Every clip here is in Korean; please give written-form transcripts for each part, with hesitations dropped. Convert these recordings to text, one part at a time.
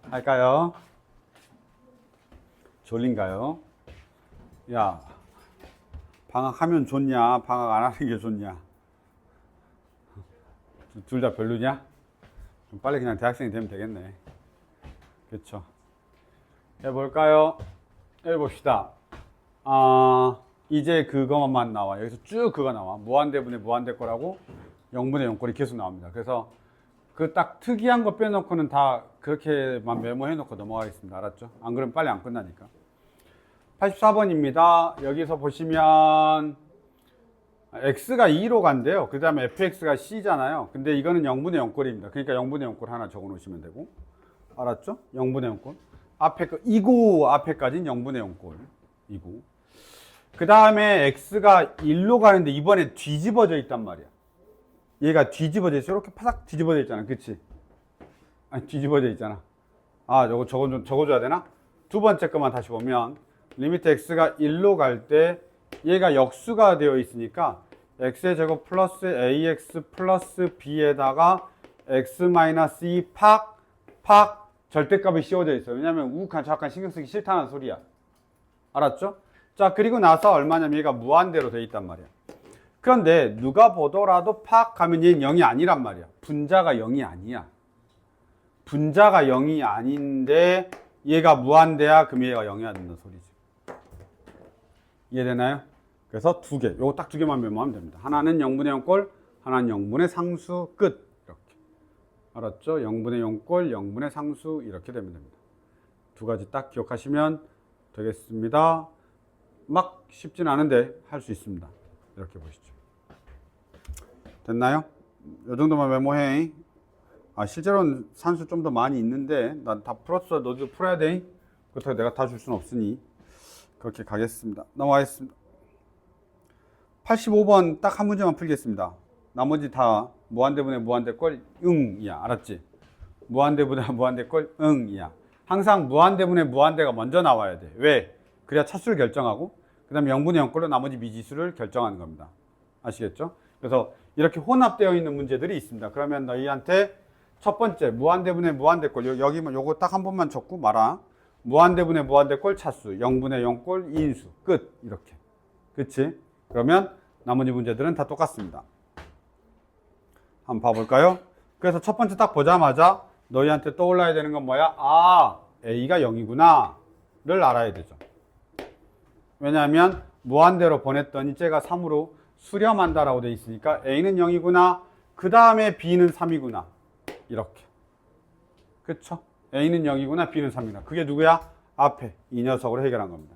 할까요? 졸린가요? 야, 방학하면 좋냐? 방학 안 하는 게 좋냐? 둘 다 별로냐? 좀 빨리 그냥 대학생이 되면 되겠네. 그렇죠? 해볼까요? 해봅시다. 이제 그것만 나와. 여기서 쭉 그거 나와. 무한대분의 무한대꼴하고 0분의 0꼴이 계속 나옵니다. 그래서 그 딱 특이한 거 빼놓고는 다 그렇게만 메모해놓고 넘어가겠습니다. 알았죠? 안 그러면 빨리 안 끝나니까. 84번입니다. 여기서 보시면 x가 2로 간대요. 그 다음에 fx가 c잖아요. 근데 이거는 0분의 0꼴입니다. 그러니까 0분의 0꼴 하나 적어 놓으시면 되고. 알았죠? 0분의 0꼴. 앞에 거, 이고 앞에까지는 0분의 0꼴이고. 그 다음에 x가 1로 가는데 이번에 뒤집어져 있단 말이야. 얘가 뒤집어져 있어. 이렇게 파삭 뒤집어져 있잖아. 그치? 아니, 뒤집어져 있잖아. 요거 적어줘야 되나? 두 번째 것만 다시 보면, 리미트 x가 1로 갈 때, 얘가 역수가 되어 있으니까, x의 제곱 플러스 ax 플러스 b에다가 x 마이너스 2 팍 절대값이 씌워져 있어요. 왜냐면 우욱한 정확한 신경 쓰기 싫다는 소리야. 알았죠? 자, 그리고 나서 얼마냐면 얘가 무한대로 돼 있단 말이야. 그런데 누가 보더라도 팍 하면 얘는 0이 아니란 말이야. 분자가 0이 아니야. 분자가 0이 아닌데 얘가 무한대야. 그럼 얘가 0이어야 된다는 소리지. 이해되나요? 그래서 두 개. 요거 딱 두 개만 메모하면 됩니다. 하나는 0분의 0꼴, 하나는 0분의 상수 끝. 이렇게. 알았죠? 0분의 0꼴, 0분의 상수 이렇게 되면 됩니다. 두 가지 딱 기억하시면 되겠습니다. 막 쉽진 않은데 할 수 있습니다. 이렇게 보시죠. 됐나요? 이 정도만 메모해. 실제로는 산수 좀 더 많이 있는데 난 다 풀었어. 너도 풀어야 돼. 그렇다고 내가 다 줄 수는 없으니 그렇게 가겠습니다. 넘어가겠습니다. 85번 딱 한 문제만 풀겠습니다. 나머지 다 무한대분의 무한대꼴 응이야. 알았지? 무한대분의 무한대꼴 응이야. 항상 무한대분의 무한대가 먼저 나와야 돼. 왜? 그래야 차수를 결정하고 그 다음에 0분의 0꼴로 나머지 미지수를 결정하는 겁니다. 아시겠죠? 그래서 이렇게 혼합되어 있는 문제들이 있습니다. 그러면 너희한테 첫 번째 무한대분의 무한대꼴 여기만 요거 딱 한 번만 적고 말아. 무한대분의 무한대꼴 차수 0분의 0꼴 인수 끝. 이렇게. 그치? 그러면 나머지 문제들은 다 똑같습니다. 한번 봐볼까요? 그래서 첫 번째 딱 보자마자 너희한테 떠올라야 되는 건 뭐야? A가 0이구나 를 알아야 되죠. 왜냐하면 무한대로 보냈더니 쟤가 3으로 수렴한다라고 되어 있으니까 A는 0이구나. 그 다음에 B는 3이구나. 이렇게. 그쵸? A는 0이구나. B는 3이구나. 그게 누구야? 앞에 이 녀석으로 해결한 겁니다.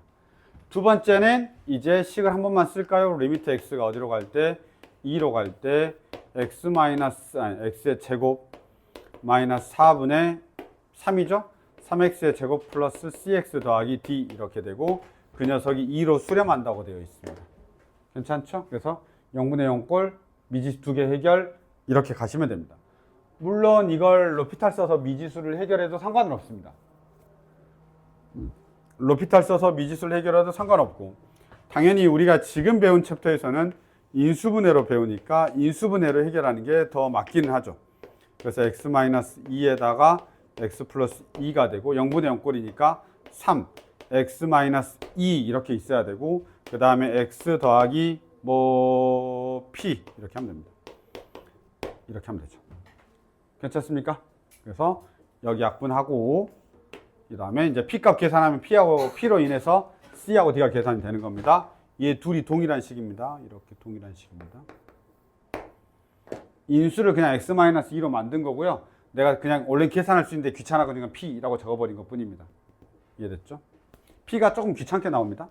두 번째는 이제 식을 한 번만 쓸까요? 리미트 x가 어디로 갈 때? 2로 갈 때 x의 제곱 마이너스 4분의 3이죠? 3x의 제곱 플러스 cx 더하기 d 이렇게 되고 그 녀석이 2로 수렴한다고 되어 있습니다. 괜찮죠? 그래서 0분의 0꼴 미지수 두 개 해결 이렇게 가시면 됩니다. 물론 이걸 로피탈 써서 미지수를 해결해도 상관은 없습니다. 로피탈 써서 미지수를 해결해도 상관없고 당연히 우리가 지금 배운 챕터에서는 인수분해로 배우니까 인수분해로 해결하는 게 더 맞기는 하죠. 그래서 x-2에다가 x 플러스 2가 되고 0분의 0꼴이니까 3 x 마이너스 2 이렇게 있어야 되고 그 다음에 x 더하기 p 이렇게 하면 됩니다. 이렇게 하면 되죠. 괜찮습니까? 그래서 여기 약분하고 그 다음에 이제 p값 계산하면 p로 인해서 c하고 d가 계산이 되는 겁니다. 얘 둘이 동일한 식입니다. 이렇게 동일한 식입니다. 인수를 그냥 x-2로 만든 거고요. 내가 그냥 원래 계산할 수 있는데 귀찮아가지고 p라고 적어버린 것 뿐입니다. 이해됐죠? p가 조금 귀찮게 나옵니다.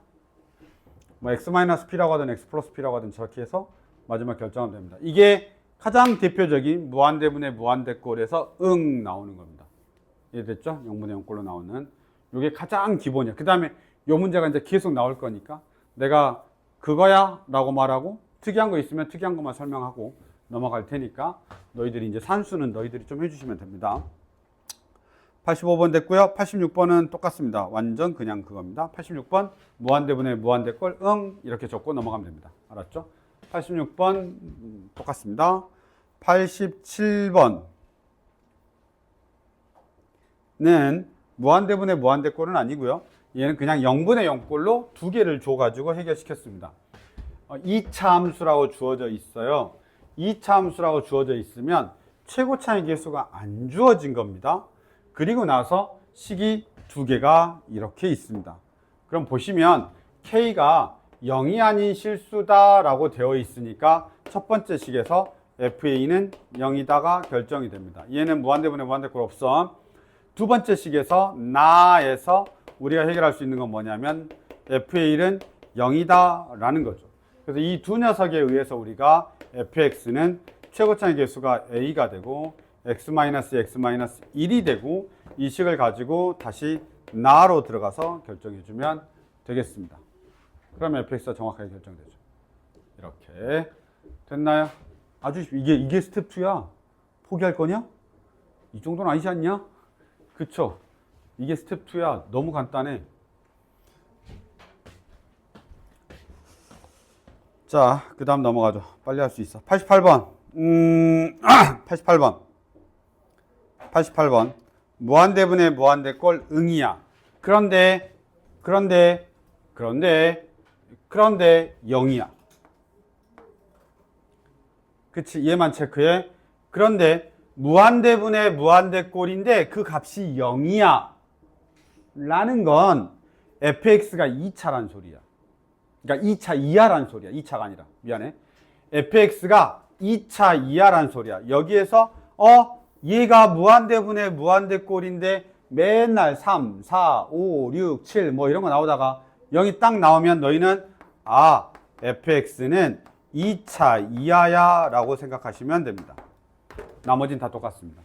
뭐 x-p라고 하든 x 플러스 p라고 하든 저렇게 해서 마지막 결정하면 됩니다. 이게 가장 대표적인 무한대분의 무한대꼴에서 나오는 겁니다. 이해됐죠? 0분의 0꼴로 나오는 이게 가장 기본이야. 그 다음에 이 문제가 이제 계속 나올 거니까 내가 그거야 라고 말하고 특이한 거 있으면 특이한 것만 설명하고 넘어갈 테니까 너희들이 이제 산수는 너희들이 좀 해주시면 됩니다. 85번 됐고요. 86번은 똑같습니다. 완전 그냥 그겁니다. 86번 무한대분의 무한대꼴 이렇게 적고 넘어가면 됩니다. 알았죠? 86번 똑같습니다. 87번 얘는 무한대분의 무한대꼴은 아니고요. 얘는 그냥 0분의 0꼴로 두 개를 줘가지고 해결시켰습니다. 2차 함수라고 주어져 있어요. 2차 함수라고 주어져 있으면 최고차의 개수가 안 주어진 겁니다. 그리고 나서 식이 두 개가 이렇게 있습니다. 그럼 보시면 K가 0이 아닌 실수다 라고 되어 있으니까 첫 번째 식에서 FA는 0이다가 결정이 됩니다. 얘는 무한대분의 무한대꼴 없어. 두 번째 식에서 나에서 우리가 해결할 수 있는 건 뭐냐면 FA는 0이다 라는 거죠. 그래서 이 두 녀석에 의해서 우리가 fx는 최고차의 개수가 a가 되고 x-1이 되고 이 식을 가지고 다시 나로 들어가서 결정해 주면 되겠습니다. 그러면 fx가 정확하게 결정되죠. 이렇게 됐나요? 아주 이게 스텝 2야. 포기할 거냐? 이 정도는 아니지 않냐? 그쵸? 이게 스텝 2야. 너무 간단해. 자, 그 다음 넘어가죠. 빨리 할 수 있어. 88번. 88번. 무한대분의 무한대꼴 응이야. 그런데 0이야. 그치? 얘만 체크해. 그런데 무한대분의 무한대꼴인데 그 값이 0이야. 라는 건 fx가 2차란 소리야. 그러니까 2차 이하란 소리야. 2차가 아니라. 미안해. fx가 2차 이하란 소리야. 여기에서 얘가 무한대분의 무한대꼴인데 맨날 3, 4, 5, 6, 7 뭐 이런 거 나오다가 0이 딱 나오면 너희는 fx는 2차 이하야 라고 생각하시면 됩니다. 나머지는 다 똑같습니다.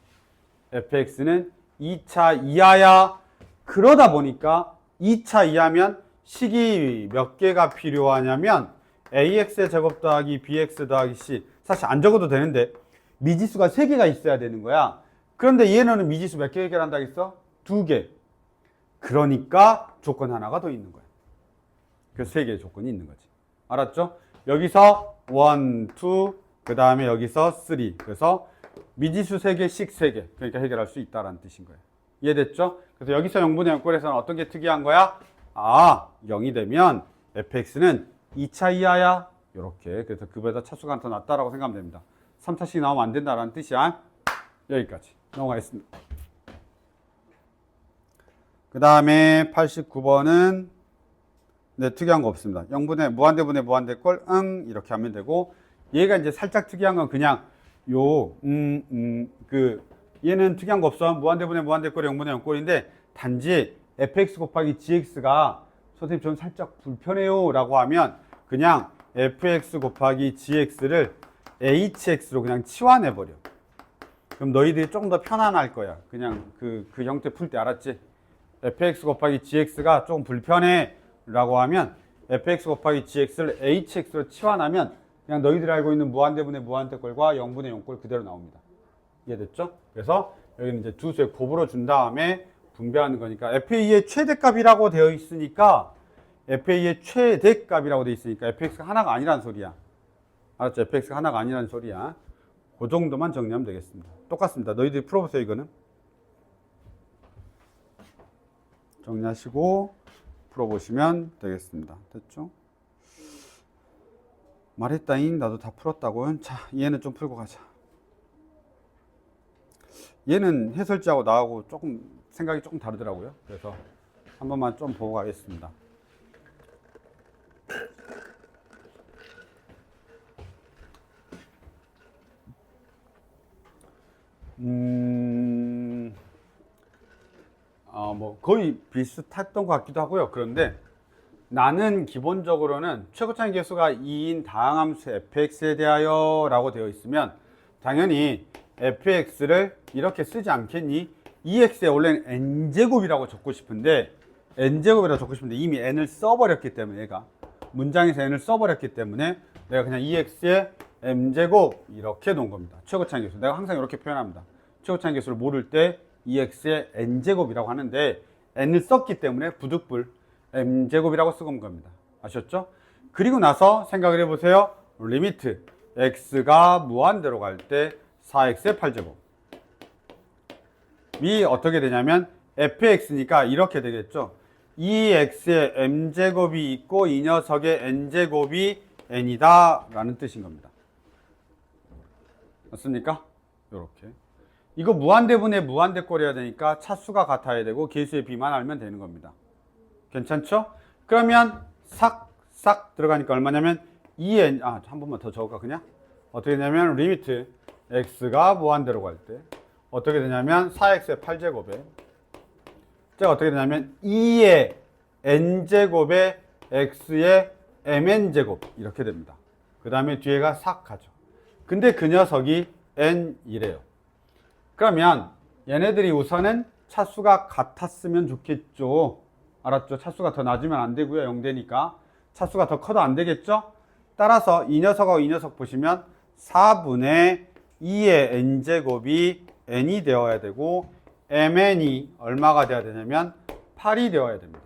fx는 2차 이하야. 그러다 보니까 2차 이하면 식이 몇 개가 필요하냐면 ax의 제곱 더하기 bx 더하기 c. 사실 안 적어도 되는데 미지수가 3개가 있어야 되는 거야. 그런데 얘는 미지수 몇 개 해결한다 했어? 2개. 그러니까 조건 하나가 더 있는 거야. 그래서 3개의 조건이 있는 거지. 알았죠? 여기서 1, 2, 그 다음에 여기서 3. 그래서 미지수 3개씩 3개. 그러니까 해결할 수 있다라는 뜻인 거예요. 이해됐죠? 그래서 여기서 0분의 0꼴에서는 어떤 게 특이한 거야? 0이 되면 fx는 2차 이하야. 이렇게. 그래서 그보다 차수가 더 낮다라고 생각하면 됩니다. 3차씩 나오면 안 된다라는 뜻이야. 여기까지 넘어가겠습니다. 그 다음에 89번은 특이한 거 없습니다. 0분의 무한대분의 무한대꼴 이렇게 하면 되고, 얘가 이제 살짝 특이한 건 그냥 얘는 특이한 거 없어. 무한대분의 무한대꼴이 0분의 0꼴인데 단지 fx 곱하기 gx가 선생님 저는 살짝 불편해요 라고 하면 그냥 fx 곱하기 gx를 hx로 그냥 치환해버려. 그럼 너희들이 조금 더 편안할 거야. 그냥 그 형태 풀 때 알았지? fx 곱하기 gx가 조금 불편해 라고 하면 fx 곱하기 gx를 hx로 치환하면 그냥 너희들이 알고 있는 무한대분의 무한대꼴과 0분의 0꼴 그대로 나옵니다. 이해됐죠? 그래서 여기는 이제 두 수에 곱으로 준 다음에 분배하는 거니까 FA의 최대값이라고 되어 있으니까 FA의 최대값이라고 되어 있으니까 fx가 하나가 아니란 소리야. 알았죠? fx가 하나가 아니란 소리야. 그 정도만 정리하면 되겠습니다. 똑같습니다. 너희들이 풀어보세요. 이거는 정리하시고 풀어보시면 되겠습니다. 됐죠? 말했다잉. 나도 다 풀었다고. 자, 얘는 좀 풀고 가자. 얘는 해설지하고 나하고 조금 생각이 조금 다르더라고요. 그래서 한 번만 좀 보고 가겠습니다. 뭐 거의 비슷했던 것 같기도 하고요. 그런데 나는 기본적으로는 최고차의 개수가 2인 다항함수 fx에 대하여 라고 되어 있으면 당연히 fx를 이렇게 쓰지 않겠니? 2x에 원래는 n제곱이라고 적고 싶은데 이미 n을 써버렸기 때문에 얘가 문장에서 n을 써버렸기 때문에 내가 그냥 2x에 m제곱 이렇게 놓은 겁니다. 최고차의 개수. 내가 항상 이렇게 표현합니다. 최고차의 개수를 모를 때 2x에 n제곱이라고 하는데 n을 썼기 때문에 부득불 m제곱이라고 쓰고 온 겁니다. 아셨죠? 그리고 나서 생각을 해보세요. 리미트 x가 무한대로 갈 때 4x의 8제곱 이 어떻게 되냐면 fx니까 이렇게 되겠죠. 이 x에 m제곱이 있고 이 녀석의 n제곱이 n이다 라는 뜻인 겁니다. 맞습니까? 요렇게. 이거 무한대분의 무한대꼴이어야 되니까 차수가 같아야 되고 개수의 비만 알면 되는 겁니다. 괜찮죠? 그러면 싹 들어가니까 얼마냐면 2n, 한 번만 더 적을까 그냥? 어떻게 되냐면 리미트 x가 무한대로 갈 때 어떻게 되냐면 4x의 8제곱에 제가 어떻게 되냐면 2의 n제곱에 x의 mn제곱 이렇게 됩니다. 그 다음에 뒤에가 싹 가죠. 근데 그 녀석이 n이래요. 그러면 얘네들이 우선은 차수가 같았으면 좋겠죠. 알았죠? 차수가 더 낮으면 안 되고요. 0대니까. 차수가 더 커도 안 되겠죠? 따라서 이 녀석하고 이 녀석 보시면 4분의 2의 n제곱이 n이 되어야 되고 mn이 얼마가 되어야 되냐면 8이 되어야 됩니다.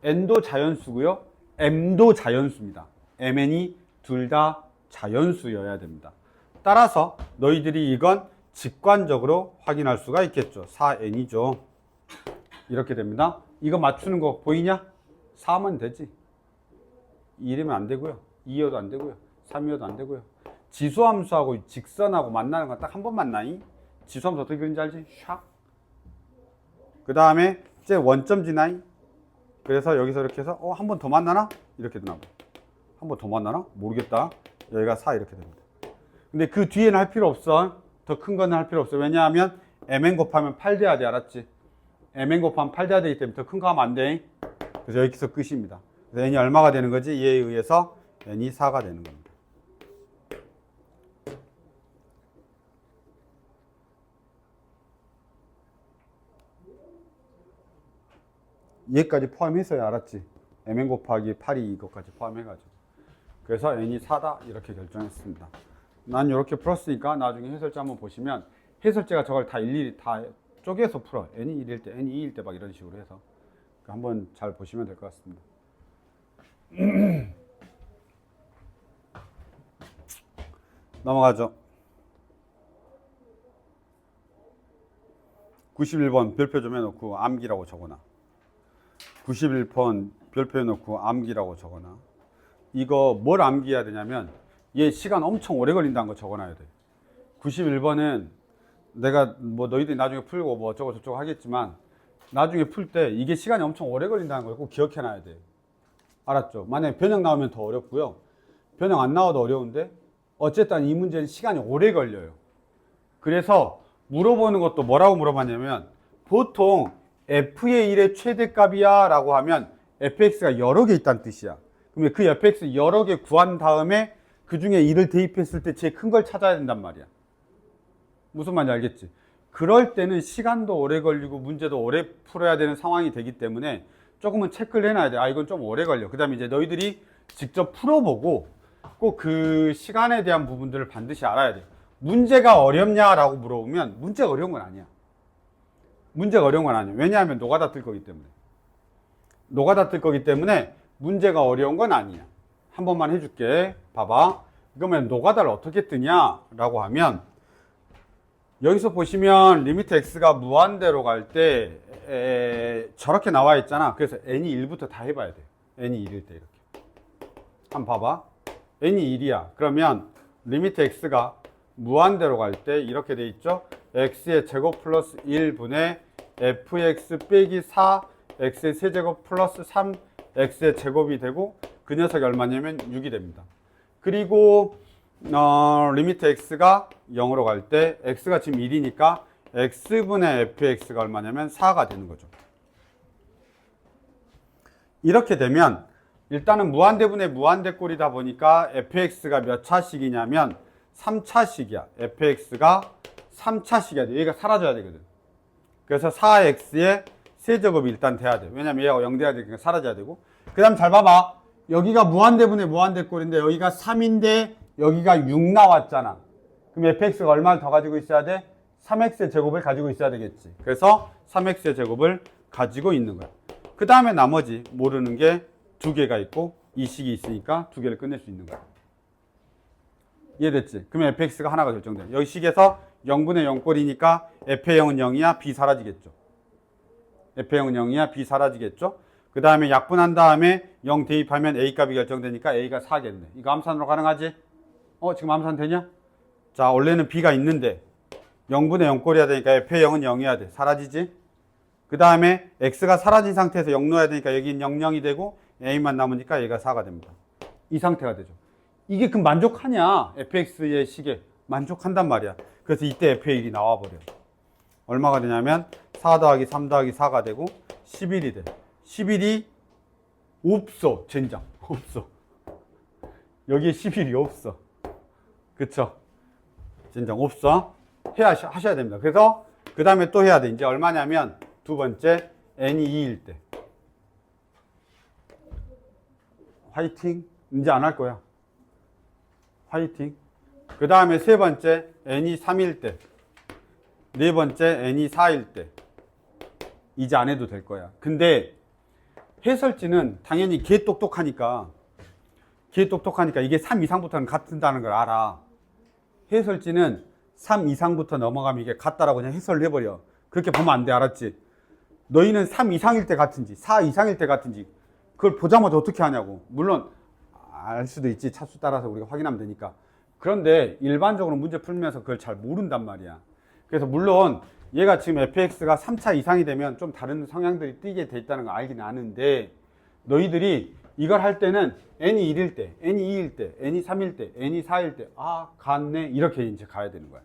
n도 자연수고요. m도 자연수입니다. mn이 둘 다 자연수여야 됩니다. 따라서 너희들이 이건 직관적으로 확인할 수가 있겠죠. 4n이죠. 이렇게 됩니다. 이거 맞추는 거 보이냐? 4면 되지. 1이면 안 되고요. 2여도 안 되고요. 3이어도 안 되고요. 지수함수하고 직선하고 만나는 건 딱 한 번 만나니? 지수함수 어떻게 그린지 알지? 샥. 그 다음에 이제 원점 지나니? 그래서 여기서 이렇게 해서 한 번 더 만나나? 이렇게 되나 봐. 한 번 더 만나나? 모르겠다. 여기가 4 이렇게 됩니다. 근데 그 뒤에는 할 필요 없어. 더 큰 거는 할 필요 없어. 왜냐하면 mn 곱하면 8 돼야 돼. 알았지? mn 곱하면 8 돼야 되기 때문에 더 큰 거 하면 안 돼. 그래서 여기서 끝입니다. 그래서 n이 얼마가 되는 거지? 이에 의해서 n이 4가 되는 겁니다. 얘까지 포함해서야 알았지? mn 곱하기 8이 이것까지 포함해가지고. 그래서 n이 4다 이렇게 결정했습니다. 난 이렇게 풀었으니까 나중에 해설자 한번 보시면 해설자가 저걸 다 일일이 다 쪼개서 풀어. n이 1일 때, n이 2일 때 막 이런 식으로 해서 한번 잘 보시면 될 것 같습니다. 넘어가죠. 91번 별표 좀 해놓고 암기라고 적어놔. 91번 별표 해놓고 암기라고 적어놔. 이거 뭘 암기해야 되냐면 얘 시간 엄청 오래 걸린다는 거 적어놔야 돼. 91번은 내가 뭐 너희들이 나중에 풀고 뭐 어쩌고 저쩌고 하겠지만 나중에 풀 때 이게 시간이 엄청 오래 걸린다는 걸 꼭 기억해놔야 돼. 알았죠? 만약에 변형 나오면 더 어렵고요. 변형 안 나와도 어려운데 어쨌든 이 문제는 시간이 오래 걸려요. 그래서 물어보는 것도 뭐라고 물어봤냐면 보통 f의 1의 최대값이야 라고 하면 fx가 여러 개 있다는 뜻이야. 그러면 그 fx 여러 개 구한 다음에 그 중에 1을 대입했을 때 제일 큰 걸 찾아야 된단 말이야. 무슨 말인지 알겠지? 그럴 때는 시간도 오래 걸리고 문제도 오래 풀어야 되는 상황이 되기 때문에 조금은 체크를 해놔야 돼. 이건 좀 오래 걸려. 그 다음에 이제 너희들이 직접 풀어보고 꼭 그 시간에 대한 부분들을 반드시 알아야 돼. 문제가 어렵냐라고 물어보면 문제가 어려운 건 아니야. 문제가 어려운 건 아니야. 왜냐하면 노가다 뜰 거기 때문에. 노가다 뜰 거기 때문에 문제가 어려운 건 아니야. 한 번만 해줄게. 봐봐. 그러면 노가다를 어떻게 뜨냐라고 하면 여기서 보시면 리미트 x가 무한대로 갈 때 저렇게 나와 있잖아. 그래서 n이 1부터 다 해봐야 돼. n이 1일 때 이렇게. 한번 봐봐. n이 1이야. 그러면 리미트 x가 무한대로 갈 때 이렇게 돼 있죠. x의 제곱 플러스 1분의 fx 빼기 4 x의 세제곱 플러스 3 x의 제곱이 되고 그 녀석이 얼마냐면 6이 됩니다. 그리고 리미트 x가 0으로 갈 때 x가 지금 1이니까 x분의 fx가 얼마냐면 4가 되는 거죠. 이렇게 되면 일단은 무한대분의 무한대꼴이다 보니까 fx가 몇 차식이냐면 3차식이야. fx가 3차식이야. 얘가 사라져야 되거든. 그래서 4x의 세제곱이 일단 돼야 돼. 왜냐면 얘가 0 돼야 되니까 사라져야 되고. 그 다음 잘 봐봐. 여기가 무한대분의 무한대꼴인데 여기가 3인데 여기가 6 나왔잖아. 그럼 fx가 얼마를 더 가지고 있어야 돼? 3x의 제곱을 가지고 있어야 되겠지. 그래서 3x의 제곱을 가지고 있는 거야. 그 다음에 나머지 모르는 게 2개가 있고 이 식이 있으니까 2개를 끝낼 수 있는 거야. 이해됐지? 그러면 fx가 하나가 결정돼. 여기 식에서 0분의 0꼴이니까 F의 0은 0이야. B 사라지겠죠. F의 0은 0이야. B 사라지겠죠. 그 다음에 약분한 다음에 0 대입하면 A 값이 결정되니까 A가 4겠네. 이거 암산으로 가능하지? 지금 암산 되냐? 자, 원래는 B가 있는데 0분의 0꼴이어야 되니까 F의 0은 0이어야 돼. 사라지지? 그 다음에 X가 사라진 상태에서 0 넣어야 되니까 여긴 0, 0이 되고 A만 남으니까 얘가 4가 됩니다. 이 상태가 되죠. 이게 그럼 만족하냐? fx의 식에 만족한단 말이야. 그래서 이때 f의 1이 나와버려. 얼마가 되냐면 4 더하기 3 더하기 4가 되고 11이 돼. 11이 없어. 젠장. 없어. 여기에 11이 없어. 그쵸? 젠장 없어. 하셔야 됩니다. 그래서 그 다음에 또 해야 돼. 이제 얼마냐면 두 번째 n이 2일 때. 화이팅. 이제 안 할 거야. 화이팅. 그 다음에 세 번째 n이 3일 때. 네 번째 n이 4일 때. 이제 안 해도 될 거야. 근데 해설지는 당연히 개 똑똑하니까 이게 3 이상부터는 같다는 걸 알아. 해설지는 3 이상부터 넘어가면 이게 같다라고 그냥 해설을 해버려. 그렇게 보면 안 돼. 알았지? 너희는 3 이상일 때 같은지 4 이상일 때 같은지 그걸 보자마자 어떻게 하냐고. 물론 알 수도 있지. 차수 따라서 우리가 확인하면 되니까. 그런데 일반적으로 문제 풀면서 그걸 잘 모른단 말이야. 그래서 물론 얘가 지금 fx가 3차 이상이 되면 좀 다른 성향들이 띄게 돼 있다는 거 알긴 아는데 너희들이 이걸 할 때는 n이 1일 때, n이 2일 때, n이 3일 때, n이 4일 때 같네 이렇게 이제 가야 되는 거야.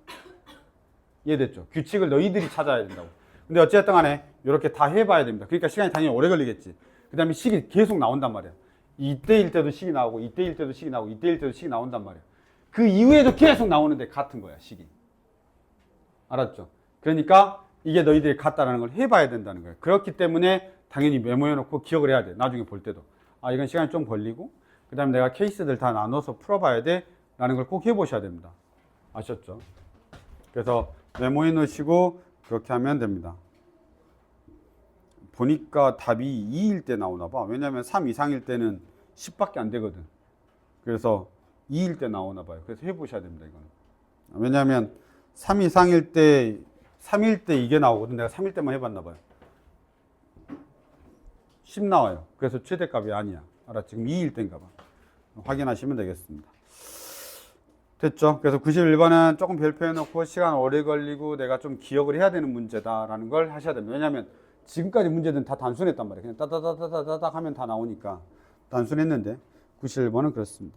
이해됐죠? 규칙을 너희들이 찾아야 된다고. 근데 어쨌든 간에 이렇게 다 해봐야 됩니다. 그러니까 시간이 당연히 오래 걸리겠지. 그 다음에 식이 계속 나온단 말이야. 이때일 때도 식이 나오고 이때일 때도 식이 나오고 이때일 때도 식이 나온단 말이야. 그 이후에도 계속 나오는데 같은 거야, 식이. 알았죠? 그러니까 이게 너희들이 같다라는 걸 해봐야 된다는 거예요. 그렇기 때문에 당연히 메모해놓고 기억을 해야 돼. 나중에 볼 때도. 이건 시간이 좀 걸리고 그 다음에 내가 케이스들 다 나눠서 풀어봐야 돼 라는 걸 꼭 해보셔야 됩니다. 아셨죠? 그래서 메모해 놓으시고 그렇게 하면 됩니다. 보니까 답이 2일 때 나오나 봐. 왜냐면 3 이상일 때는 10밖에 안 되거든. 그래서 2일 때 나오나 봐요. 그래서 해보셔야 됩니다. 이거는. 왜냐면 3 이상일 때 3일 때 이게 나오거든. 내가 3일 때만 해봤나 봐요. 10 나와요. 그래서 최대값이 아니야. 알았지? 지금 2일 때인가 봐. 확인하시면 되겠습니다. 됐죠? 그래서 91번은 조금 별표해놓고 시간 오래 걸리고 내가 좀 기억을 해야 되는 문제다라는 걸 하셔야 됩니다. 왜냐하면 지금까지 문제들은 다 단순했단 말이에요. 그냥 따다다다다닥 하면 다 나오니까 단순했는데 91번은 그렇습니다.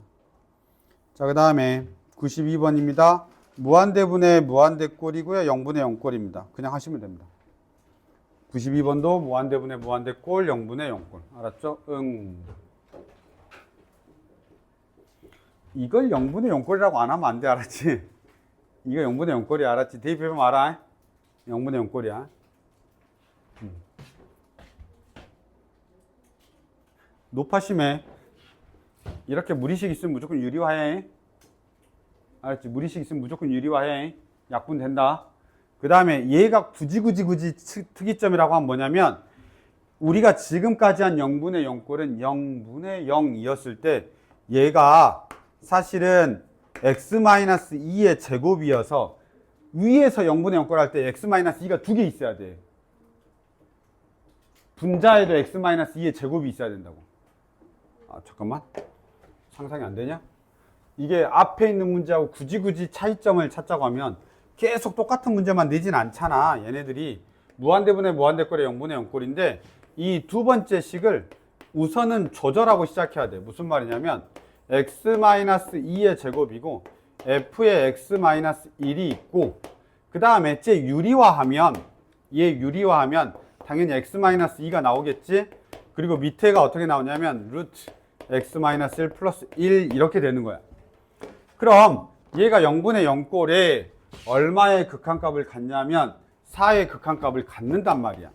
자, 그 다음에 92번입니다. 무한대분의 무한대꼴이고요. 0분의 0꼴입니다. 그냥 하시면 됩니다. 92번도 무한대분의 무한대꼴 0분의 0꼴. 알았죠? 이걸 0분의 0꼴이라고 안 하면 안 돼. 알았지? 이거 0분의 0꼴이야. 알았지? 대입해보면 알아? 0분의 0꼴이야. 높아심에 이렇게 무리식 있으면 무조건 유리화해. 알았지? 무리식 있으면 무조건 유리화해. 약분 된다. 그 다음에 얘가 굳이 특이점이라고 하면 뭐냐면 우리가 지금까지 한 0분의 0꼴은 0분의 0이었을 때 얘가 사실은 x-2의 제곱이어서 위에서 0분의 0꼴 할 때 x-2가 두 개 있어야 돼. 분자에도 x-2의 제곱이 있어야 된다고. 잠깐만. 상상이 안 되냐? 이게 앞에 있는 문제하고 굳이 차이점을 찾자고 하면 계속 똑같은 문제만 내진 않잖아. 얘네들이 무한대분의 무한대꼴의 0분의 0꼴인데 이 두 번째 식을 우선은 조절하고 시작해야 돼. 무슨 말이냐면 x-2의 제곱이고 f의 x-1이 있고 그 다음에 얘 유리화하면 당연히 x-2가 나오겠지. 그리고 밑에가 어떻게 나오냐면 루트 x-1 플러스 1 이렇게 되는 거야. 그럼 얘가 0분의 0꼴에 얼마의 극한값을 갖냐면 4의 극한값을 갖는단 말이야.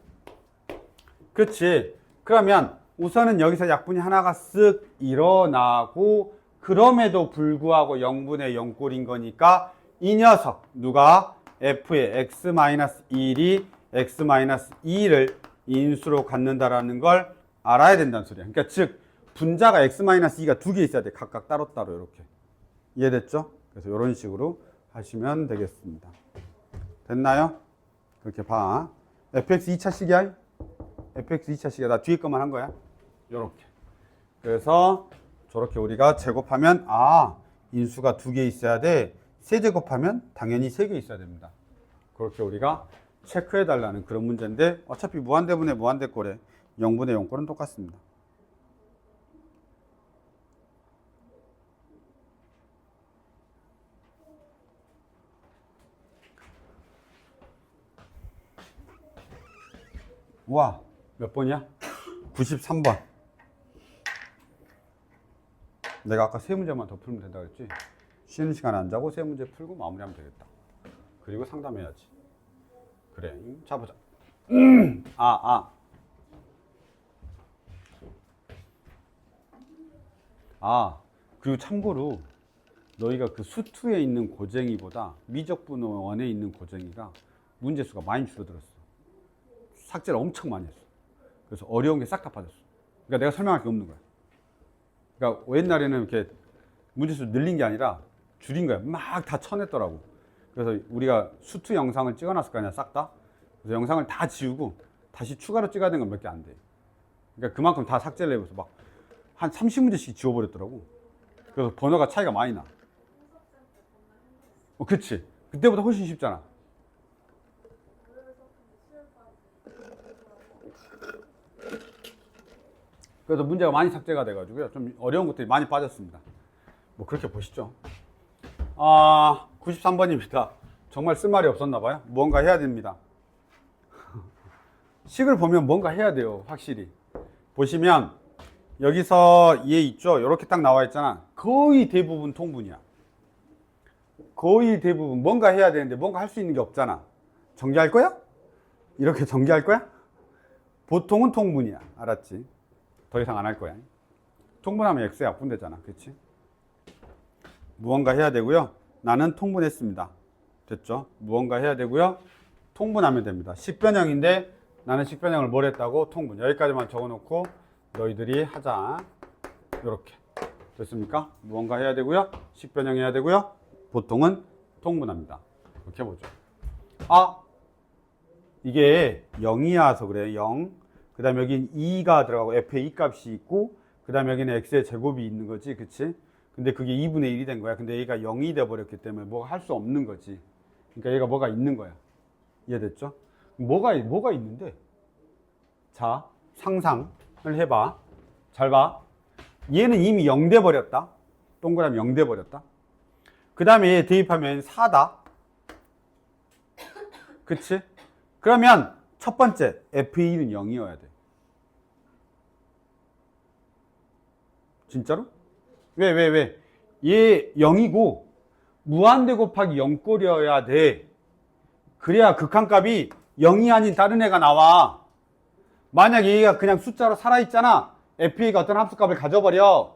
그렇지? 그러면 우선은 여기서 약분이 하나가 쓱 일어나고 그럼에도 불구하고 0분의 0꼴인 거니까 이 녀석 누가 f의 x-1이 x-2를 인수로 갖는다라는 걸 알아야 된다는 소리야. 그러니까 즉 분자가 x-2가 두 개 있어야 돼. 각각 따로따로 이렇게. 이해됐죠? 그래서 이런 식으로 하시면 되겠습니다. 됐나요? 그렇게 봐. fx 2차식이야. fx 2차식이야. 나 뒤에 것만 한 거야. 요렇게. 그래서 저렇게 우리가 제곱하면 인수가 2개 있어야 돼. 세제곱하면 당연히 3개 있어야 됩니다. 그렇게 우리가 체크해 달라는 그런 문제인데 어차피 무한대분의 무한대꼴에 0분의 0꼴은 똑같습니다. 와, 몇 번이야? 93번. 내가 아까 세 문제만 더 풀면 된다고 했지? 쉬는 시간에 안 자고 세 문제 풀고 마무리하면 되겠다. 그리고 상담해야지. 그래, 자 보자. 그리고 참고로 너희가 그 수투에 있는 고쟁이보다 미적분호 1에 있는 고쟁이가 문제수가 많이 줄어들었어. 삭제를 엄청 많이 했어. 그래서 어려운 게 싹 다 빠졌어. 그러니까 내가 설명할 게 없는 거야. 그러니까 옛날에는 이렇게 문제수 늘린 게 아니라 줄인 거야. 막 다 쳐냈더라고. 그래서 우리가 수투 영상을 찍어놨을 거 아니야, 싹 다. 그래서 영상을 다 지우고 다시 추가로 찍어야 되는 건 몇 개 안 돼. 그러니까 그만큼 다 삭제를 해서 막 한 30문제씩 지워버렸더라고. 그래서 번호가 차이가 많이 나. 그치. 그때보다 훨씬 쉽잖아. 그래서 문제가 많이 삭제가 돼가지고요. 좀 어려운 것들이 많이 빠졌습니다. 뭐 그렇게 보시죠. 93번입니다. 정말 쓸 말이 없었나 봐요. 뭔가 해야 됩니다. 식을 보면 뭔가 해야 돼요. 확실히. 보시면 여기서 얘 있죠? 이렇게 딱 나와 있잖아. 거의 대부분 통분이야. 거의 대부분 뭔가 해야 되는데 뭔가 할 수 있는 게 없잖아. 전개할 거야? 이렇게 전개할 거야? 보통은 통분이야. 알았지? 더 이상 안 할 거야. 통분하면 x에 약분되잖아. 그치? 무언가 해야 되고요. 나는 통분했습니다. 됐죠? 무언가 해야 되고요. 통분하면 됩니다. 식변형인데 나는 식변형을 뭘 했다고? 통분. 여기까지만 적어놓고 너희들이 하자. 이렇게. 됐습니까? 무언가 해야 되고요. 식변형 해야 되고요. 보통은 통분합니다. 이렇게 해보죠. 이게 0이어서 그래. 0. 그 다음에 여긴 2가 들어가고 f의 2 값이 있고 그 다음에 여기는 x의 제곱이 있는 거지. 그치? 근데 그게 2분의 1이 된 거야. 근데 얘가 0이 돼버렸기 때문에 뭐가 할 수 없는 거지. 그러니까 얘가 뭐가 있는 거야. 이해됐죠? 뭐가 있는데? 자, 상상을 해봐. 잘 봐. 얘는 이미 0 돼버렸다. 동그라미 0 돼버렸다. 그 다음에 얘 대입하면 4다. 그치? 그러면 첫 번째 f2는 0이어야 돼. 진짜로? 왜? 얘 0이고 무한대 곱하기 0꼴이어야 돼. 그래야 극한값이 0이 아닌 다른 애가 나와. 만약 얘가 그냥 숫자로 살아있잖아. fA가 어떤 함수값을 가져버려.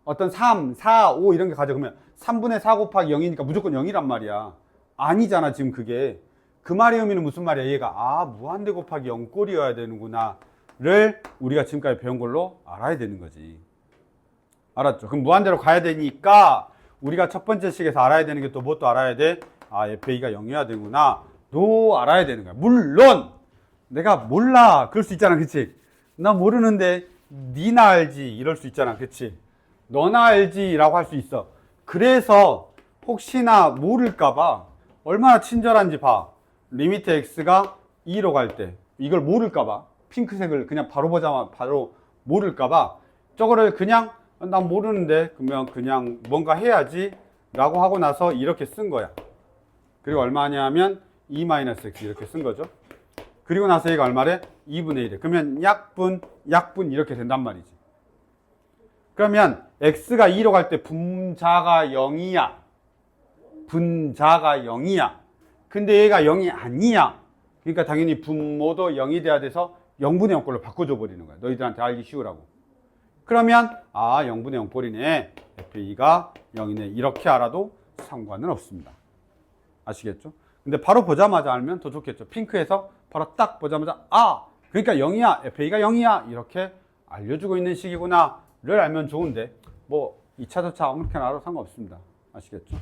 어떤 3, 4, 5 이런 게 가져. 그러면 3분의 4 곱하기 0이니까 무조건 0이란 말이야. 아니잖아 지금 그게. 그 말의 의미는 무슨 말이야. 얘가 무한대 곱하기 0꼴이어야 되는구나 를 우리가 지금까지 배운 걸로 알아야 되는 거지. 알았죠? 그럼 무한대로 가야 되니까 우리가 첫 번째 식에서 알아야 되는 게 또 뭐 또 알아야 돼? fA가 0이어야 되구나 도 알아야 되는 거야. 물론 내가 몰라 그럴 수 있잖아. 그치? 나 모르는데 니나 알지 이럴 수 있잖아. 그치? 너나 알지 라고 할 수 있어. 그래서 혹시나 모를까봐 얼마나 친절한지 봐. 리미트 x가 2로 갈 때 이걸 모를까봐 핑크색을 그냥 바로 보자마자 바로 모를까봐 저거를 그냥 난 모르는데 그러면 그냥 뭔가 해야지 라고 하고 나서 이렇게 쓴 거야. 그리고 얼마냐면 2-x 이렇게 쓴 거죠. 그리고 나서 얘가 얼마래? 2분의 1에. 그러면 약분 이렇게 된단 말이지. 그러면 x가 2로 갈 때 분자가 0이야. 분자가 0이야. 근데 얘가 0이 아니야. 그러니까 당연히 분모도 0이 돼야 돼서 0분의 0꼴로 바꿔줘 버리는 거야. 너희들한테 알기 쉬우라고. 그러면 0분의 0꼴이네. f2가 0이네. 이렇게 알아도 상관은 없습니다. 아시겠죠? 근데 바로 보자마자 알면 더 좋겠죠. 핑크에서 바로 딱 보자마자 그러니까 0이야. fA가 0이야. 이렇게 알려주고 있는 식이구나 를 알면 좋은데 뭐 2차 저차 아무렇게나 알아도 상관없습니다. 아시겠죠?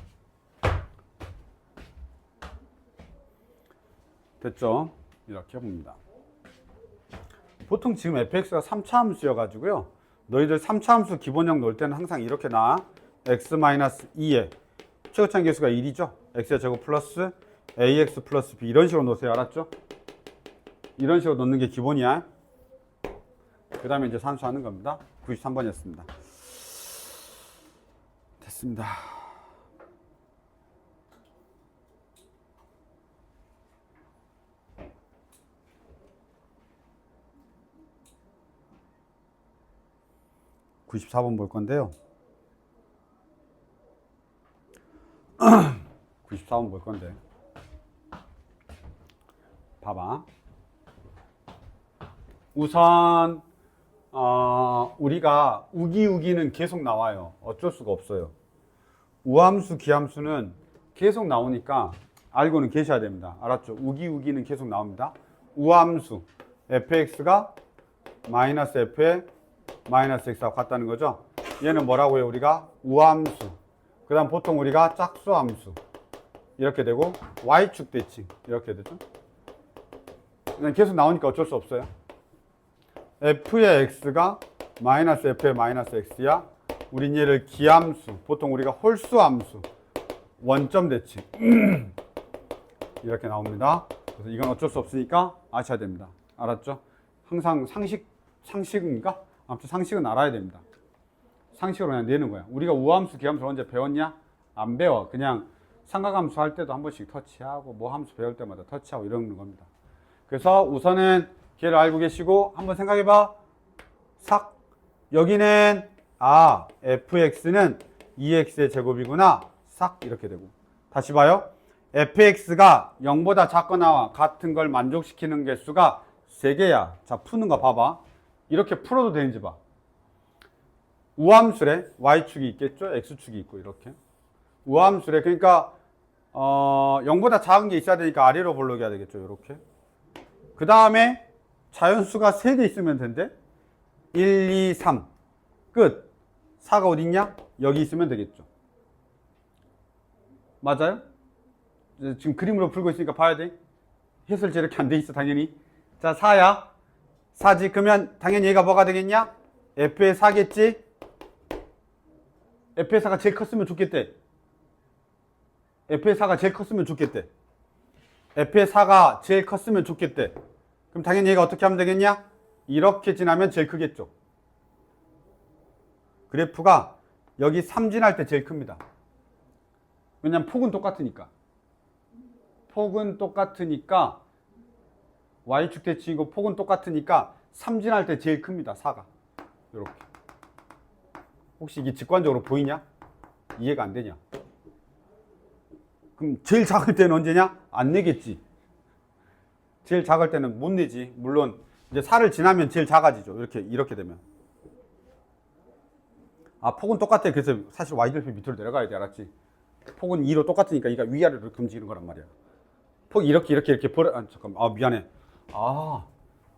됐죠? 이렇게 봅니다. 보통 지금 fx가 3차 함수여 가지고요. 너희들 3차 함수 기본형 놓을 때는 항상 이렇게 나와. x-2에 최고차항 계수가 1이죠. x의 제곱 플러스 ax 플러스 b 이런 식으로 놓으세요. 알았죠? 이런 식으로 놓는 게 기본이야. 그 다음에 이제 산수하는 겁니다. 93번이었습니다. 됐습니다. (94번) 볼 건데요. 94번 볼 건데 봐봐. 우선 우리가 우기우기는 계속 나와요. 어쩔 수가 없어요. 우함수, 기함수는 계속 나오니까 알고는 계셔야 됩니다. 알았죠? 우기우기는 계속 나옵니다. 우함수 fx가 마이너스 f에 마이너스 x하고 같다는 거죠. 얘는 뭐라고요? 우리가 우함수. 그 다음 보통 우리가 짝수함수 이렇게 되고 y축 대칭 이렇게 되죠. 그냥 계속 나오니까 어쩔 수 없어요. f의 x가 마이너스 f의 마이너스 x야. 우린 얘를 기함수, 보통 우리가 홀수함수, 원점 대칭 이렇게 나옵니다. 그래서 이건 어쩔 수 없으니까 아셔야 됩니다. 알았죠? 항상 상식인가? 아무튼 상식은 알아야 됩니다. 상식으로 그냥 내는 거야. 우리가 우함수, 기함수 언제 배웠냐? 안 배워. 그냥 삼각함수 할 때도 한 번씩 터치하고 뭐 함수 배울 때마다 터치하고 이러는 겁니다. 그래서 우선은 걔를 알고 계시고 한번 생각해봐. 삭. 여기는 fx는 2x의 제곱이구나. 싹 이렇게 되고. 다시 봐요. fx가 0보다 작거나 같은 걸 만족시키는 개수가 3개야. 자, 푸는 거 봐봐. 이렇게 풀어도 되는지 봐. 우함수래. y축이 있겠죠? x축이 있고 이렇게. 우함수래. 그러니까 0보다 작은 게 있어야 되니까 아래로 볼록이 해야 되겠죠? 이렇게. 그 다음에 자연수가 3개 있으면 된대. 1, 2, 3. 끝. 4가 어디 있냐? 여기 있으면 되겠죠. 맞아요? 지금 그림으로 풀고 있으니까 봐야 돼. 해설지 이렇게 안 돼 있어, 당연히. 자, 4야. 4지. 그러면 당연히 얘가 뭐가 되겠냐? f의 4겠지? f의 4가 제일 컸으면 좋겠대. f의 4가 제일 컸으면 좋겠대. f의 4가 제일 컸으면 좋겠대. 그럼 당연히 얘가 어떻게 하면 되겠냐? 이렇게 지나면 제일 크겠죠. 그래프가 여기 3 지날 때 제일 큽니다. 왜냐면 폭은 똑같으니까. 폭은 똑같으니까 y축 대칭이고 폭은 똑같으니까 3 지날 때 제일 큽니다. 4가. 이렇게. 혹시 이게 직관적으로 보이냐? 이해가 안 되냐? 그럼 제일 작을 때는 언제냐? 안 내겠지. 제일 작을 때는 못 내지. 물론 이제 4를 지나면 제일 작아지죠. 이렇게 되면. 폭은 똑같아. 그래서 사실 y절편 밑으로 내려가야 돼. 알았지? 폭은 2로 똑같으니까 이가 위아래로 이렇게 움직이는 거란 말이야. 폭이 이렇게 잠깐만. 미안해.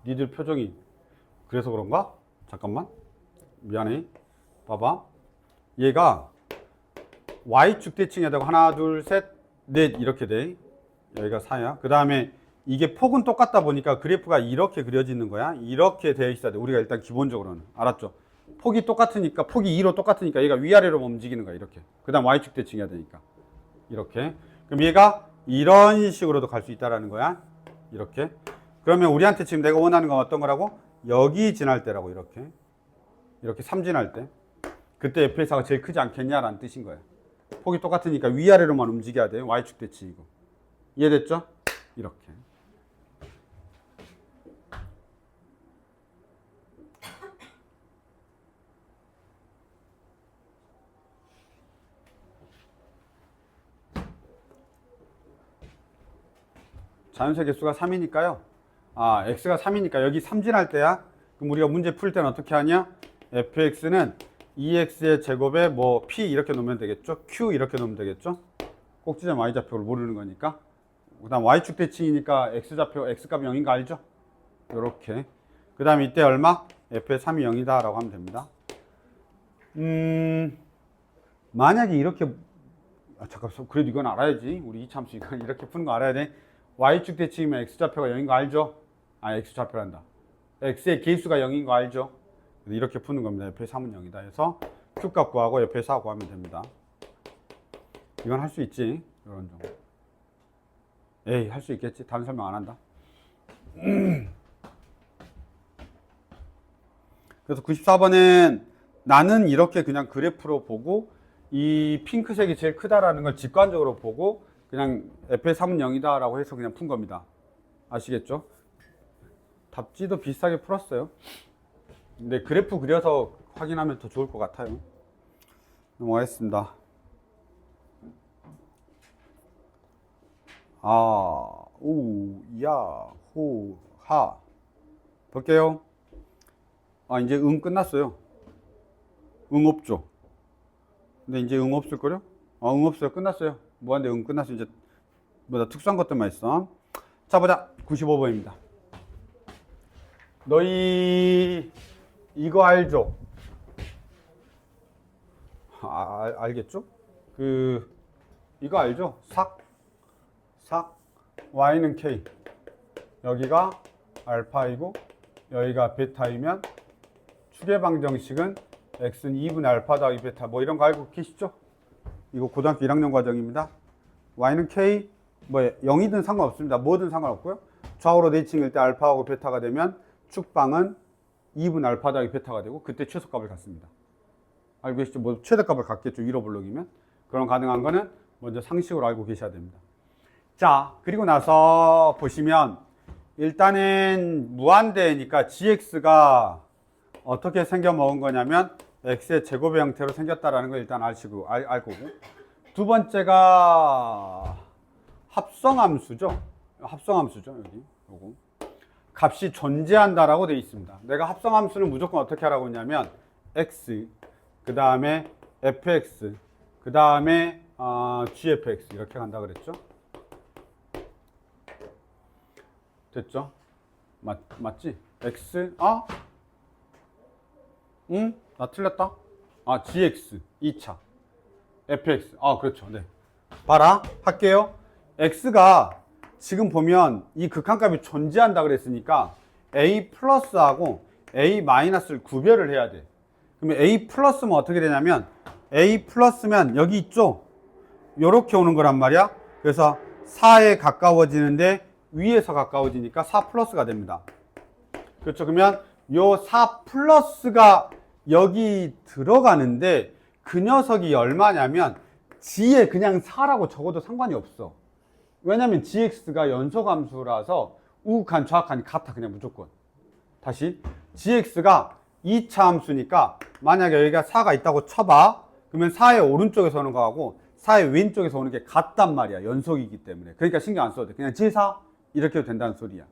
니들 표정이 그래서 그런가? 잠깐만. 미안해. 봐봐. 얘가 y축 대칭에다가 하나, 둘, 셋, 넷 이렇게 돼. 여기가 4야. 그 다음에 이게 폭은 똑같다 보니까 그래프가 이렇게 그려지는 거야. 이렇게 되어 있어야 돼. 우리가 일단 기본적으로는. 알았죠? 폭이 똑같으니까, 폭이 2로 똑같으니까 얘가 위아래로 움직이는 거야. 이렇게. 그 다음 y축 대칭해야 되니까. 이렇게. 그럼 얘가 이런 식으로도 갈 수 있다라는 거야. 이렇게. 그러면 우리한테 지금 내가 원하는 건 어떤 거라고? 여기 지날 때라고. 이렇게 3 지날 때. 그때 f의 4가 제일 크지 않겠냐라는 뜻인 거야. 폭이 똑같으니까 위아래로만 움직여야 돼. y축 대칭이고. 이해됐죠? 이렇게. 자연수의 개수가 3이니까요. x가 3이니까 여기 3 지날 때야. 그럼 우리가 문제 풀 때는 어떻게 하냐? fx는 2x의 제곱에 뭐 p 이렇게 놓으면 되겠죠? q 이렇게 놓으면 되겠죠? 꼭지점 y좌표를 모르는 거니까. 그 다음 y축 대칭이니까 x좌표 x값이 0인 거 알죠? 요렇게. 그 다음에 이때 얼마? f의 3이 0이다 라고 하면 됩니다. 만약에 이렇게 잠깐 그래도 이건 알아야지. 우리 이참수 이건 이렇게 푸는 거 알아야 돼. y축 대칭이면 x좌표가 0인 거 알죠? 아, x좌표란다. x의 개수가 0인 거 알죠? 이렇게 푸는 겁니다. 옆에 3은 0이다 해서 q값 구하고 옆에 4 구하면 됩니다. 이건 할 수 있지. 이런 정도. 에이, 할 수 있겠지. 다른 설명 안 한다. 그래서 94번은 나는 이렇게 그냥 그래프로 보고 이 핑크색이 제일 크다라는 걸 직관적으로 보고 그냥 f의 3은 0이다 라고 해서 그냥 푼 겁니다. 아시겠죠? 답지도 비슷하게 풀었어요. 근데 그래프 그려서 확인하면 더 좋을 것 같아요. 넘어가겠습니다. 아, 우, 야, 호, 하. 볼게요. 아, 이제 응 끝났어요. 응 없죠? 근데 이제 응 없을 거요? 아, 응 없어요. 끝났어요. 뭐한데 응 끝났어. 이제 뭐다 특수한 것들만 있어. 자, 보자. 95번입니다. 너희 이거 알죠? 알겠죠? 이거 알죠? 삭 y는 k, 여기가 알파이고 여기가 베타이면 추계방정식은 x는 2분의 알파 더하기 베타, 뭐 이런 거 알고 계시죠? 이거 고등학교 1학년 과정입니다. y는 k, 뭐 0이든 상관없습니다. 뭐든 상관없고요. 좌우로 대칭일 때 알파하고 베타가 되면 축방은 2분의 알파 더하기 베타가 되고 그때 최소값을 갖습니다. 알고 계시죠? 뭐 최대값을 갖겠죠. 1호 블록이면. 그럼 가능한 거는 먼저 상식으로 알고 계셔야 됩니다. 자, 그리고 나서 보시면 일단은 무한대니까 gx가 어떻게 생겨 먹은 거냐면 x의 제곱의 형태로 생겼다라는 걸 일단 알고 두 번째가 합성함수죠. 여기 요거 값이 존재한다라고 되어 있습니다. 내가 합성함수는 무조건 어떻게 하라고 했냐면 x 그 다음에 fx 그 다음에 gfx 이렇게 간다 그랬죠. 됐죠? 맞지? x 응? 나 틀렸다? gx 2차 fx 그렇죠. 네. 봐라 할게요. x가 지금 보면 이 극한값이 존재한다 그랬으니까 a 플러스하고 a 마이너스를 구별을 해야 돼. 그러면 a 플러스면 어떻게 되냐면 a 플러스면 여기 있죠? 요렇게 오는 거란 말이야. 그래서 4에 가까워지는데 위에서 가까워지니까 4 플러스가 됩니다. 그렇죠? 그러면 요 4 플러스가 여기 들어가는데 그 녀석이 얼마냐면 g에 그냥 4라고 적어도 상관이 없어. 왜냐면 gx가 연소함수라서 우극한 좌극한이 같아. 그냥 무조건. 다시 gx가 2차 함수니까 만약에 여기가 4가 있다고 쳐봐. 그러면 4의 오른쪽에서 오는 거하고 4의 왼쪽에서 오는 게 같단 말이야. 연속이기 때문에. 그러니까 신경 안 써도 돼. 그냥 g4 이렇게 해도 된다는 소리야.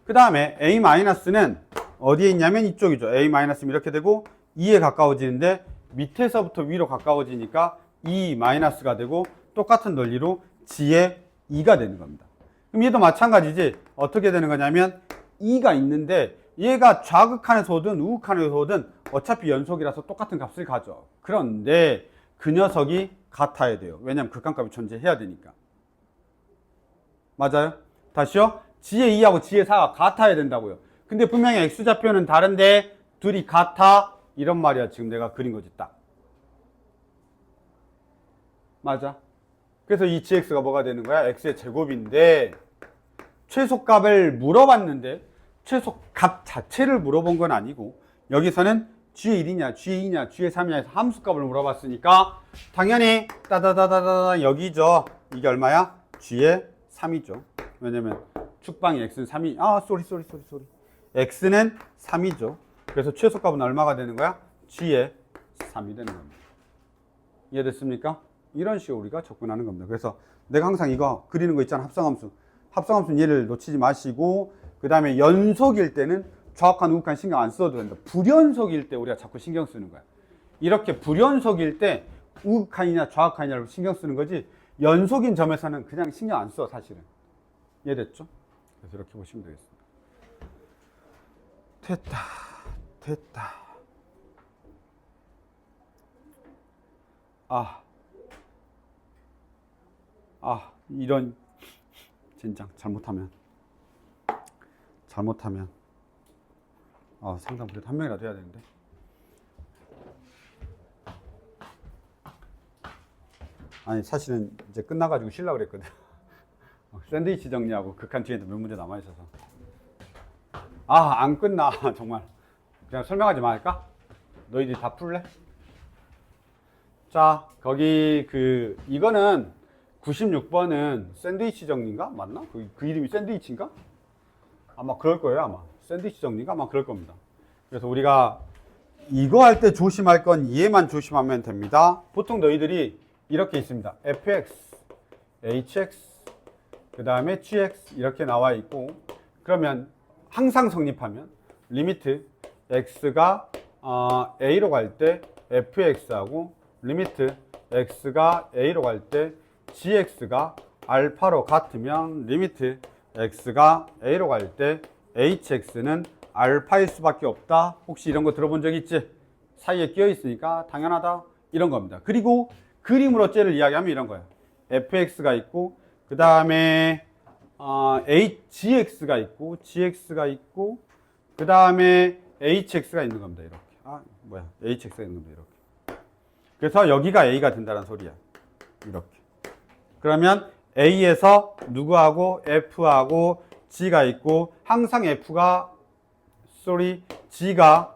그 다음에 a-는 어디에 있냐면 이쪽이죠. a-면 이렇게 되고 2에 가까워지는데 밑에서부터 위로 가까워지니까 2-가 되고 똑같은 논리로 g의 2가 되는 겁니다. 그럼 얘도 마찬가지지. 어떻게 되는 거냐면 2가 있는데 얘가 좌극한에서 오든 우극한에서 오든 어차피 연속이라서 똑같은 값을 가져. 그런데 그 녀석이 같아야 돼요. 왜냐면 극한값이 존재해야 되니까. 맞아요? 다시요. g의 2하고 g의 4가 같아야 된다고요. 근데 분명히 x좌표는 다른데 둘이 같아. 이런 말이야. 지금 내가 그린 거지 딱. 맞아. 그래서 이 gx가 뭐가 되는 거야? x의 제곱인데 최소값을 물어봤는데 최소값 자체를 물어본 건 아니고 여기서는 g의 1이냐 g의 2냐 g의 3이냐 해서 함수값을 물어봤으니까 당연히 따다다다다 여기죠. 이게 얼마야? g의 3이죠. 왜냐면 축방이 x는 3이 쏘리 x는 3이죠. 그래서 최소값은 얼마가 되는 거야? g의 3이 되는 겁니다. 이해됐습니까? 이런 식으로 우리가 접근하는 겁니다. 그래서 내가 항상 이거 그리는 거 있잖아. 합성함수는 얘를 놓치지 마시고 그 다음에 연속일 때는 좌극한 우극한 신경 안 써도 된다. 불연속일 때 우리가 자꾸 신경 쓰는 거야. 이렇게 불연속일 때 우극한이냐 좌극한이냐를 신경 쓰는 거지 연속인 점에서는 그냥 신경 안 써. 사실은. 이해됐죠? 그래서 이렇게 보시면 되겠습니다. 됐다. 이런 진짜 잘못하면 상담 그래도 한 명이라도 해야 되는데. 아니 사실은 이제 끝나가지고 쉬려고 그랬거든. 샌드위치 정리하고 극한 뒤에도 몇 문제 남아있어서. 안 끝나. 정말 그냥 설명하지 말까? 너희들이 다 풀래? 자, 거기 이거는 96번은 샌드위치 정리인가? 맞나? 그 이름이 샌드위치인가? 아마 그럴 거예요. 아마 샌드위치 정리인가? 아마 그럴 겁니다. 그래서 우리가 이거 할 때 조심할 건 얘만 조심하면 됩니다. 보통 너희들이 이렇게 있습니다. fx, hx, 그 다음에 gx 이렇게 나와 있고, 그러면 항상 성립하면 리미트 x가 a로 갈 때 fx하고 리미트 x가 a로 갈 때 gx가 알파로 같으면 리미트 x가 a로 갈 때 hx는 알파일 수밖에 없다. 혹시 이런 거 들어본 적 있지? 사이에 끼어 있으니까 당연하다. 이런 겁니다. 그리고 그림으로 째를 이야기하면 이런 거예요. fx가 있고 그 다음에 gx가 있고 gx가 있고 그 다음에 hx가 있는 겁니다. 이렇게. hx가 있는 겁니다. 이렇게. 그래서 여기가 a가 된다는 소리야. 이렇게. 그러면 a에서 누구하고 f하고 g가 있고 항상 g가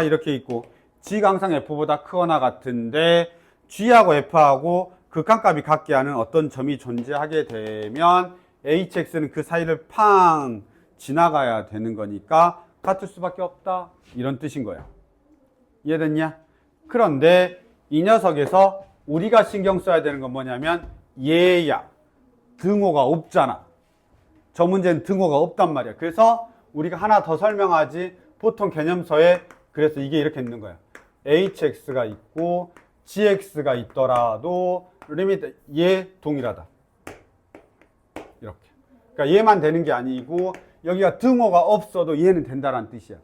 이렇게 있고 g가 항상 f보다 크거나 같은데 g하고 f하고 극한값이 같게 하는 어떤 점이 존재하게 되면 hx는 그 사이를 팡 지나가야 되는 거니까 같을 수밖에 없다. 이런 뜻인 거야. 이해됐냐? 그런데 이 녀석에서 우리가 신경 써야 되는 건 뭐냐면 얘야. 등호가 없잖아. 저 문제는 등호가 없단 말이야. 그래서 우리가 하나 더 설명하지. 보통 개념서에 그래서 이게 이렇게 있는 거야. hx가 있고 gx가 있더라도 리미트 얘 동일하다. 이렇게. 그러니까 얘만 되는 게 아니고 여기가 등호가 없어도 얘는 된다라는 뜻이야.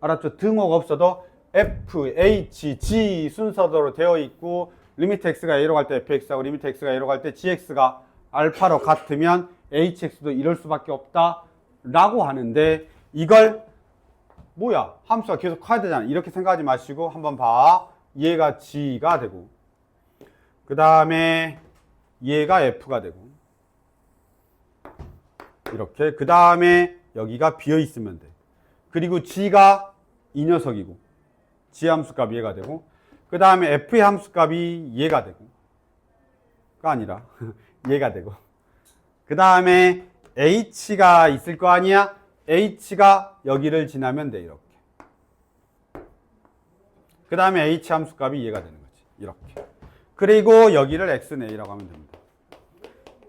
알았죠? 등호가 없어도 f, h, g 순서대로 되어 있고 리미트 x가 a로 갈 때 fx하고 리미트 x가 a로 갈 때 gx가 알파로 같으면 hx도 이럴 수밖에 없다 라고 하는데 이걸 뭐야? 함수가 계속 커야 되잖아. 이렇게 생각하지 마시고 한번 봐. 얘가 g가 되고 그 다음에 얘가 f가 되고 이렇게 그 다음에 여기가 비어 있으면 돼. 그리고 g가 이 녀석이고 g 함수값이 얘가 되고 그 다음에 f의 함수값이 얘가 되고 가 아니라 얘가 되고 그 다음에 h가 있을 거 아니야? h가 여기를 지나면 돼. 이렇게. 그 다음에 h 함수값이 얘가 되는 거지. 이렇게. 그리고 여기를 xnA라고 하면 됩니다.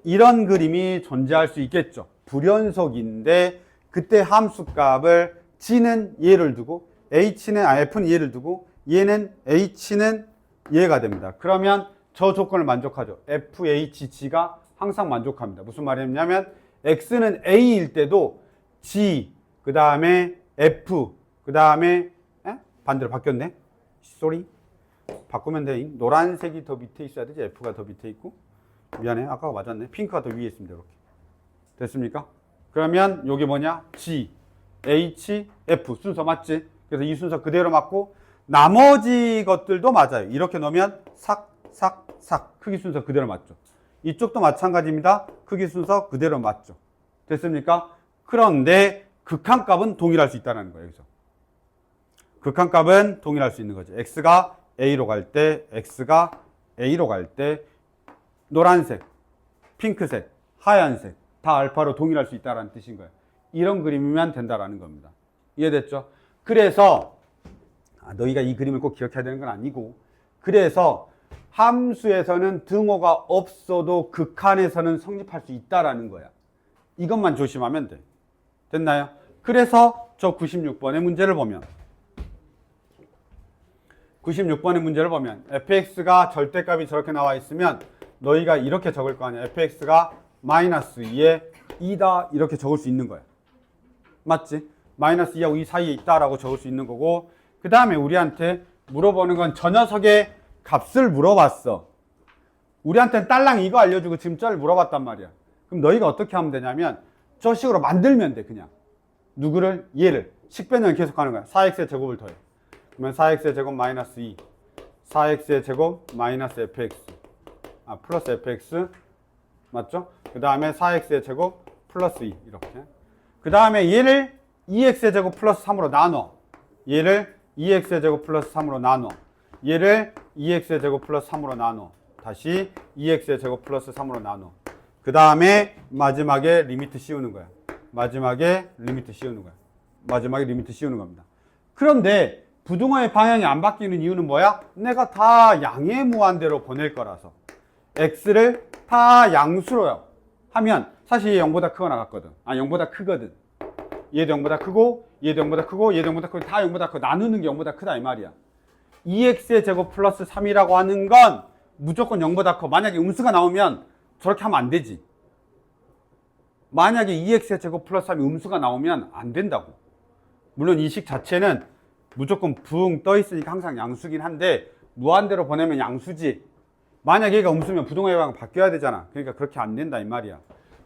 이런 그림이 존재할 수 있겠죠. 불연속인데 그때 함수값을 g는 얘를 두고 f는 얘를 두고 얘는 h는 얘가 됩니다. 그러면 저 조건을 만족하죠. fhg가 항상 만족합니다. 무슨 말이냐면 x는 a일 때도 g 그 다음에 f 그 다음에 반대로 바뀌었네. 쏘리. 바꾸면 돼. 노란색이 더 밑에 있어야 되지. f가 더 밑에 있고. 미안해. 아까가 맞았네. 핑크가 더 위에 있습니다. 이렇게. 됐습니까? 그러면 요게 뭐냐? g, h, f 순서 맞지? 그래서 이 순서 그대로 맞고 나머지 것들도 맞아요. 이렇게 넣으면 삭, 삭, 삭. 크기 순서 그대로 맞죠. 이쪽도 마찬가지입니다. 크기 순서 그대로 맞죠. 됐습니까? 그런데 극한값은 동일할 수 있다는 거예요. 여기서. 극한값은 동일할 수 있는 거죠. x가 a로 갈 때, x가 a로 갈 때 노란색, 핑크색, 하얀색 다 알파로 동일할 수 있다는 뜻인 거예요. 이런 그림이면 된다라는 겁니다. 이해됐죠? 그래서 너희가 이 그림을 꼭 기억해야 되는 건 아니고 그래서 함수에서는 등호가 없어도 극한에서는 성립할 수 있다라는 거야. 이것만 조심하면 돼. 됐나요? 그래서 저 96번의 문제를 보면 96번의 문제를 보면 fx가 절대값이 저렇게 나와 있으면 너희가 이렇게 적을 거 아니야. fx가 마이너스 2에 2다 이렇게 적을 수 있는 거야. 맞지? 마이너스 2하고 2 사이에 있다라고 적을 수 있는 거고 그 다음에 우리한테 물어보는 건 저 녀석의 값을 물어봤어. 우리한테는 딸랑 이거 알려주고 지금 쩔 물어봤단 말이야. 그럼 너희가 어떻게 하면 되냐면 저 식으로 만들면 돼. 그냥 누구를? 얘를 식변형 계속 하는 거야. 4x의 제곱을 더해. 그러면 4x의 제곱 마이너스 2 4x의 제곱 마이너스 fx 플러스 fx 맞죠? 그 다음에 4x의 제곱 플러스 2 이렇게. 그 다음에 얘를 2x의 제곱 플러스 3으로 나눠. 얘를 2x의 제곱 플러스 3으로 나눠. 얘를 2x의 제곱 플러스 3으로 나눠. 다시 2x의 제곱 플러스 3으로 나눠. 그 다음에 마지막에 리미트 씌우는 거야. 마지막에 리미트 씌우는 거야. 마지막에 리미트 씌우는 겁니다. 그런데 부등호의 방향이 안 바뀌는 이유는 뭐야? 내가 다 양의 무한대로 보낼 거라서. x를 다 양수로요. 하면 사실 얘 0보다 크거나 같거든. 0보다 크거든. 얘도 0보다 크고 얘도 0보다 크고 얘도 0보다 크고 다 0보다 크고 나누는 게 0보다 크다 이 말이야. 2x의 제곱 플러스 3이라고 하는 건 무조건 0보다 커. 만약에 음수가 나오면 저렇게 하면 안 되지. 만약에 2x의 제곱 플러스 3이 음수가 나오면 안 된다고. 물론 이 식 자체는 무조건 붕 떠 있으니까 항상 양수긴 한데 무한대로 보내면 양수지. 만약에 얘가 음수면 부등호의 방향 바뀌어야 되잖아. 그러니까 그렇게 안 된다 이 말이야.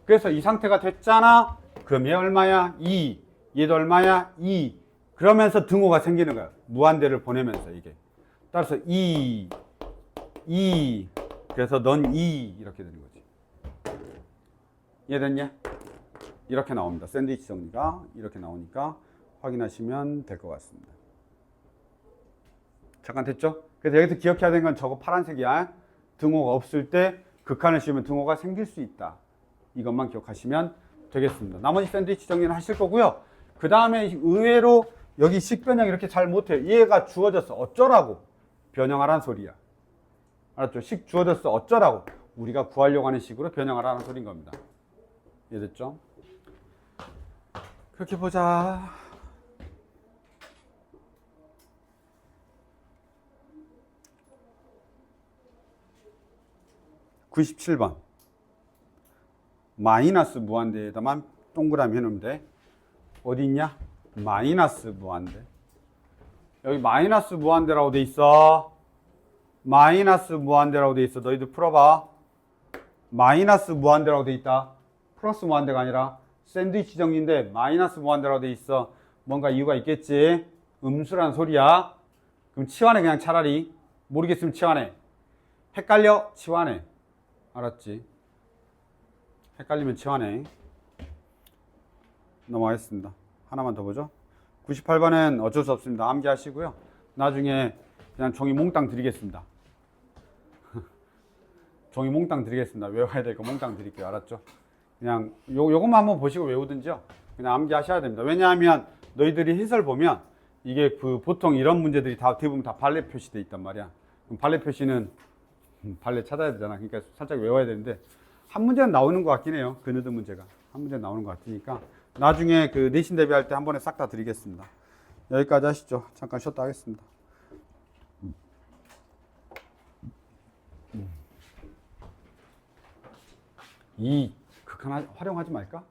그래서 이 상태가 됐잖아. 그럼 얘 얼마야? 2. 얘도 얼마야? 2. 그러면서 등호가 생기는 거야. 무한대를 보내면서 이게. 따라서 2. 그래서 넌 2 이렇게 되는 거지. 이해됐냐? 이렇게 나옵니다. 샌드위치 정리가 이렇게 나오니까 확인하시면 될 것 같습니다. 잠깐 됐죠? 그래서 여기서 기억해야 되는 건 저거 파란색이야. 등호가 없을 때 극한을 씌우면 등호가 생길 수 있다. 이것만 기억하시면 되겠습니다. 나머지 샌드위치 정리는 하실 거고요. 그 다음에 의외로 여기 식변형 이렇게 잘 못해요. 얘가 주어졌어. 어쩌라고? 변형하라는 소리야. 알았죠? 식 주어졌어. 어쩌라고? 우리가 구하려고 하는 식으로 변형하라는 소리인 겁니다. 이해됐죠? 그렇게 보자. (97번) 마이너스 무한대에다만 동그라미 해놓으면 돼. 어디 있냐? 마이너스 무한대. 여기 마이너스 무한대라고 돼 있어. 마이너스 무한대라고 돼 있어. 너희들 풀어봐. 마이너스 무한대라고 돼 있다. 플러스 무한대가 아니라 샌드위치 정리인데 마이너스 무한대라고 돼 있어. 뭔가 이유가 있겠지. 음수라는 소리야. 그럼 치환해. 그냥 차라리. 모르겠으면 치환해. 헷갈려? 치환해. 알았지? 헷갈리면 치환해. 넘어가겠습니다. 하나만 더 보죠. 98번은 어쩔 수 없습니다. 암기하시고요. 나중에 그냥 종이 몽땅 드리겠습니다. 종이 몽땅 드리겠습니다. 외워야 될 거 몽땅 드릴게요. 알았죠? 그냥 요것만 한번 보시고 외우든지요. 그냥 암기하셔야 됩니다. 왜냐하면 너희들이 해설 보면 이게 보통 이런 문제들이 다 대부분 다 발레 표시돼 있단 말이야. 그럼 발레 표시는 발레 찾아야 되잖아. 그러니까 살짝 외워야 되는데 한 문제는 나오는 것 같긴 해요. 그느든 문제가 한 문제는 나오는 것 같으니까 나중에 그 내신 대비할 때 한 번에 싹 다 드리겠습니다. 여기까지 하시죠. 잠깐 쉬었다 하겠습니다. 이 극한 활용하지 말까?